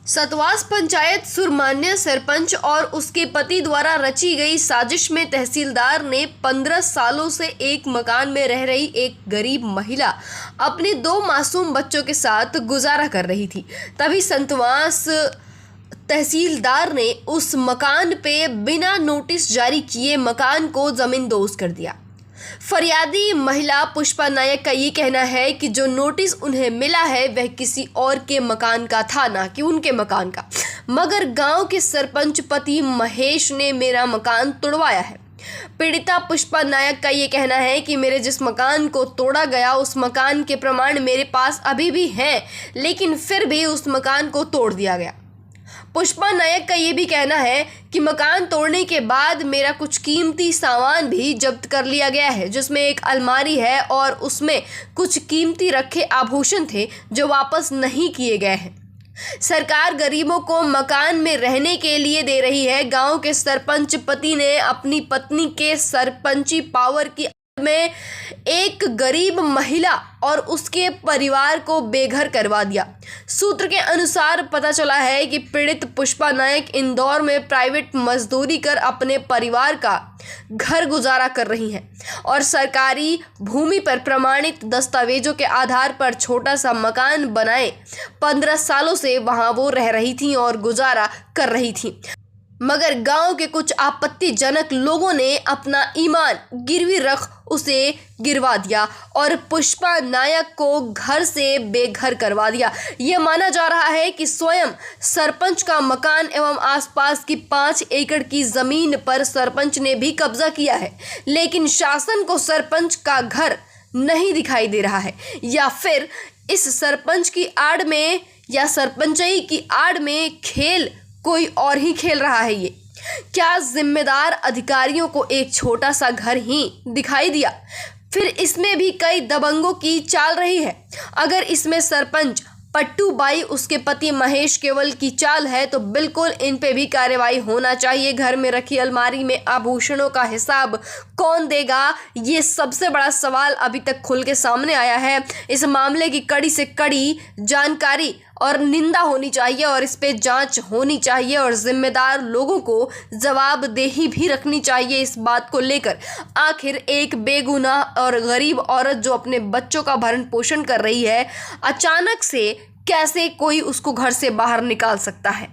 सतवास पंचायत सुरमान्य सरपंच और उसके पति द्वारा रची गई साजिश में तहसीलदार ने 15 सालों से एक मकान में रह रही एक गरीब महिला अपने 2 मासूम बच्चों के साथ गुजारा कर रही थी। तभी सतवास तहसीलदार ने उस मकान पे बिना नोटिस जारी किए मकान को जमींदोज कर दिया। फरियादी महिला पुष्पा नायक का ये कहना है कि जो नोटिस उन्हें मिला है वह किसी और के मकान का था, ना कि उनके मकान का, मगर गांव के सरपंच पति महेश ने मेरा मकान तोड़वाया है। पीड़िता पुष्पा नायक का ये कहना है कि मेरे जिस मकान को तोड़ा गया उस मकान के प्रमाण मेरे पास अभी भी हैं, लेकिन फिर भी उस मकान को तोड़ दिया गया। पुष्पा नायक का ये भी कहना है कि मकान तोड़ने के बाद मेरा कुछ कीमती सामान भी जब्त कर लिया गया है, जिसमें एक अलमारी है और उसमें कुछ कीमती रखे आभूषण थे जो वापस नहीं किए गए हैं। सरकार गरीबों को मकान में रहने के लिए दे रही है। गांव के सरपंच पति ने अपनी पत्नी के सरपंची पावर की में एक गरीब महिला और उसके परिवार को बेघर करवा दिया। सूत्र के अनुसार पता चला है कि पीड़ित पुष्पा नायक इंदौर में प्राइवेट मजदूरी कर अपने परिवार का घर गुजारा कर रही हैं और सरकारी भूमि पर प्रमाणित दस्तावेजों के आधार पर छोटा सा मकान बनाए 15 सालों से वहां वो रह रही थी और गुजारा कर रही थी। मगर गांव के कुछ आपत्तिजनक लोगों ने अपना ईमान गिरवी रख उसे गिरवा दिया और पुष्पा नायक को घर से बेघर करवा दिया। यह माना जा रहा है कि स्वयं सरपंच का मकान एवं आसपास की 5 एकड़ की जमीन पर सरपंच ने भी कब्जा किया है, लेकिन शासन को सरपंच का घर नहीं दिखाई दे रहा है, या फिर इस सरपंच की आड़ में या सरपंचाई की आड़ में खेल कोई और ही खेल रहा है। ये क्या जिम्मेदार अधिकारियों को एक छोटा सा घर ही दिखाई दिया? फिर इसमें भी कई दबंगों की चाल रही है। अगर इसमें सरपंच पट्टू बाई उसके पति महेश केवल की चाल है तो बिल्कुल इन पे भी कार्रवाई होना चाहिए। घर में रखी अलमारी में आभूषणों का हिसाब कौन देगा, ये सबसे बड़ा सवाल अभी तक खुल के सामने आया है। इस मामले की कड़ी से कड़ी जानकारी और निंदा होनी चाहिए और इस पे जांच होनी चाहिए और जिम्मेदार लोगों को जवाबदेही भी रखनी चाहिए इस बात को लेकर। आखिर एक बेगुनाह और गरीब औरत जो अपने बच्चों का भरण पोषण कर रही है, अचानक से कैसे कोई उसको घर से बाहर निकाल सकता है?